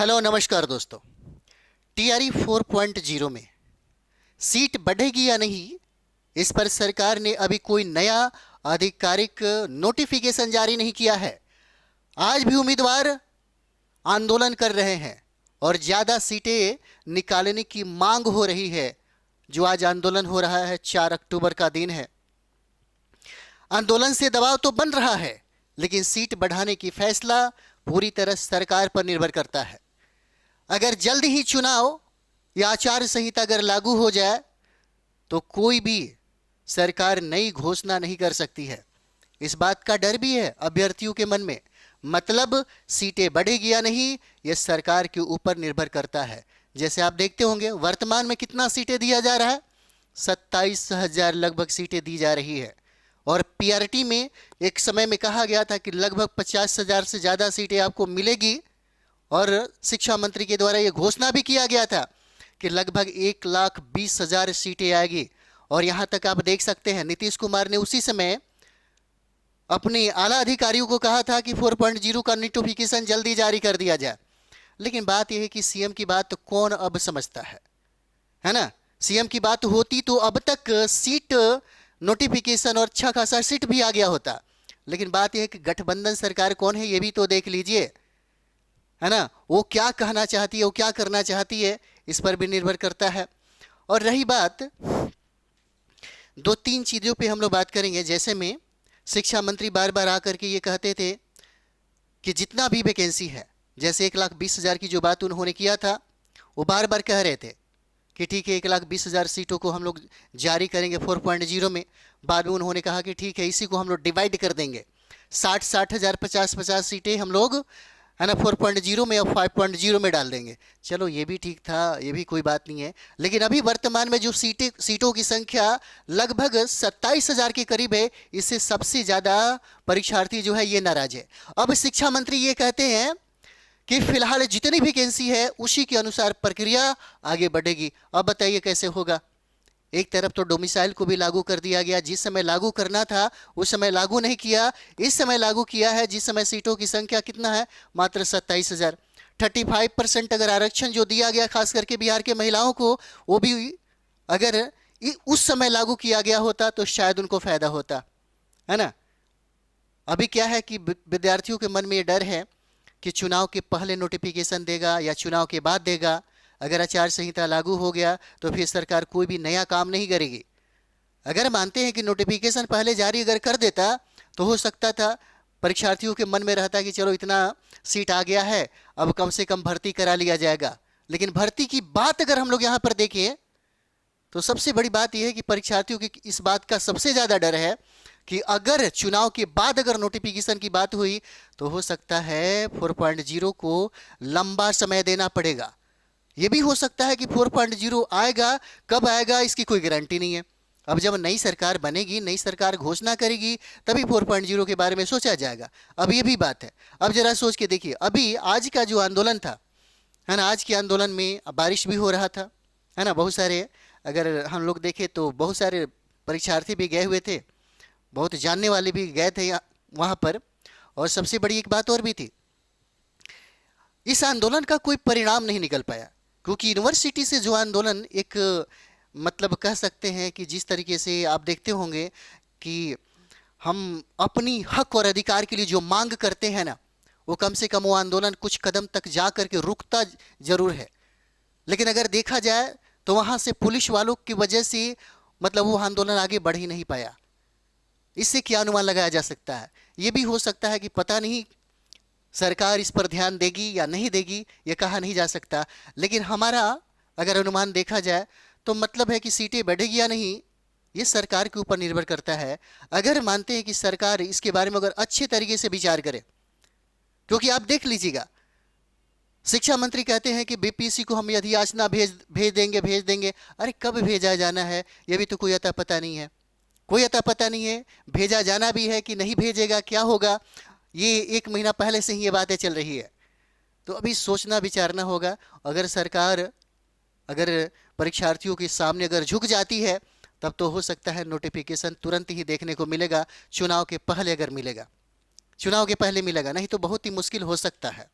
Hello नमस्कार दोस्तों। TRE 4.0 में सीट बढ़ेगी या नहीं, इस पर सरकार ने अभी कोई नया आधिकारिक नोटिफिकेशन जारी नहीं किया है। आज भी उम्मीदवार आंदोलन कर रहे हैं और ज़्यादा सीटें निकालने की मांग हो रही है। जो आज आंदोलन हो रहा है, 4 अक्टूबर का दिन है। आंदोलन से दबाव तो बन रहा है, लेकिन सीट बढ़ाने की फैसला पूरी तरह सरकार पर निर्भर करता है। अगर जल्द ही चुनाव या आचार संहिता अगर लागू हो जाए तो कोई भी सरकार नई घोषणा नहीं कर सकती है। इस बात का डर भी है अभ्यर्थियों के मन में। मतलब सीटें बढ़ेगी या नहीं, यह सरकार के ऊपर निर्भर करता है। जैसे आप देखते होंगे वर्तमान में कितना सीटें दिया जा रहा है, 27,000 लगभग सीटें दी जा रही है। और पीआरटी में एक समय में कहा गया था कि लगभग 50,000 से ज़्यादा सीटें आपको मिलेगी, और शिक्षा मंत्री के द्वारा यह घोषणा भी किया गया था कि लगभग 1,20,000 सीटें आएगी। और यहाँ तक आप देख सकते हैं नीतीश कुमार ने उसी समय अपने आला अधिकारियों को कहा था कि 4.0 का नोटिफिकेशन जल्दी जारी कर दिया जाए। लेकिन बात यह है कि सीएम की बात कौन अब समझता है ना। सीएम की बात होती तो अब तक सीट नोटिफिकेशन और अच्छा खासा सीट भी आ गया होता। लेकिन बात यह है कि गठबंधन सरकार कौन है, ये भी तो देख लीजिए, है ना। वो क्या कहना चाहती है, वो क्या करना चाहती है, इस पर भी निर्भर करता है। और रही बात, 2-3 चीज़ों पे हम लोग बात करेंगे। जैसे में शिक्षा मंत्री बार बार आकर के ये कहते थे कि जितना भी वैकेंसी है, जैसे 1,20,000 की जो बात उन्होंने किया था, वो बार बार कह रहे थे कि ठीक है 1,20,000 सीटों को हम लोग जारी करेंगे 4.0 में। बाद में उन्होंने कहा कि ठीक है इसी को हम लोग डिवाइड कर देंगे, 60-60 हज़ार 50-50 सीटें हम लोग, है ना, 4.0 में और 5.0 में डाल देंगे। चलो ये भी ठीक था, ये भी कोई बात नहीं है। लेकिन अभी वर्तमान में जो सीटों की संख्या लगभग 27,000 के करीब है, इससे सबसे ज़्यादा परीक्षार्थी जो है ये नाराज है। अब शिक्षा मंत्री ये कहते हैं कि फिलहाल जितनी वैकेंसी है उसी के अनुसार प्रक्रिया आगे बढ़ेगी। अब बताइए कैसे होगा। एक तरफ तो डोमिसाइल को भी लागू कर दिया गया, जिस समय लागू करना था उस समय लागू नहीं किया, इस समय लागू किया है जिस समय सीटों की संख्या कितना है, मात्र 27,000। 35% अगर आरक्षण जो दिया गया खास करके बिहार के महिलाओं को, वो भी अगर उस समय लागू किया गया होता तो शायद उनको फायदा होता, है ना। अभी क्या है कि विद्यार्थियों के मन में ये डर है कि चुनाव के पहले नोटिफिकेशन देगा या चुनाव के बाद देगा। अगर आचार संहिता लागू हो गया तो फिर सरकार कोई भी नया काम नहीं करेगी। अगर मानते हैं कि नोटिफिकेशन पहले जारी अगर कर देता तो हो सकता था परीक्षार्थियों के मन में रहता कि चलो इतना सीट आ गया है, अब कम से कम भर्ती करा लिया जाएगा। लेकिन भर्ती की बात अगर हम लोग यहाँ पर देखें तो सबसे बड़ी बात यह है कि परीक्षार्थियों की इस बात का सबसे ज़्यादा डर है कि अगर चुनाव के बाद अगर नोटिफिकेशन की बात हुई तो हो सकता है 4.0 को लंबा समय देना पड़ेगा। ये भी हो सकता है कि 4.0 आएगा, कब आएगा इसकी कोई गारंटी नहीं है। अब जब नई सरकार बनेगी, नई सरकार घोषणा करेगी, तभी 4.0 के बारे में सोचा जाएगा। अब ये भी बात है। अब जरा सोच के देखिए, अभी आज का जो आंदोलन था, है ना, आज के आंदोलन में बारिश भी हो रहा था, है ना। बहुत सारे अगर हम लोग देखें तो बहुत सारे परीक्षार्थी भी गए हुए थे, बहुत जानने वाले भी गए थे वहाँ पर। और सबसे बड़ी एक बात और भी थी, इस आंदोलन का कोई परिणाम नहीं निकल पाया, क्योंकि यूनिवर्सिटी से जो आंदोलन एक मतलब कह सकते हैं कि जिस तरीके से आप देखते होंगे कि हम अपनी हक और अधिकार के लिए जो मांग करते हैं ना, वो कम से कम वो आंदोलन कुछ कदम तक जा करके रुकता जरूर है। लेकिन अगर देखा जाए तो वहाँ से पुलिस वालों की वजह से मतलब वो आंदोलन आगे बढ़ ही नहीं पाया। इससे क्या अनुमान लगाया जा सकता है? ये भी हो सकता है कि पता नहीं सरकार इस पर ध्यान देगी या नहीं देगी, ये कहा नहीं जा सकता। लेकिन हमारा अगर अनुमान देखा जाए तो मतलब है कि सीटें बढ़ेगी या नहीं, ये सरकार के ऊपर निर्भर करता है। अगर मानते हैं कि सरकार इसके बारे में अगर अच्छे तरीके से विचार करे, क्योंकि आप देख लीजिएगा शिक्षा मंत्री कहते हैं कि बीपीएससी को हम यदि याचना भेज देंगे। अरे कब भेजा जाना है ये भी तो कोई अता पता नहीं है, कोई अता पता नहीं है। भेजा जाना भी है कि नहीं भेजेगा, क्या होगा, ये 1 महीना पहले से ही ये बातें चल रही है। तो अभी सोचना विचारना होगा। अगर सरकार अगर परीक्षार्थियों के सामने अगर झुक जाती है तब तो हो सकता है नोटिफिकेशन तुरंत ही देखने को मिलेगा, चुनाव के पहले अगर मिलेगा, चुनाव के पहले मिलेगा, नहीं तो बहुत ही मुश्किल हो सकता है।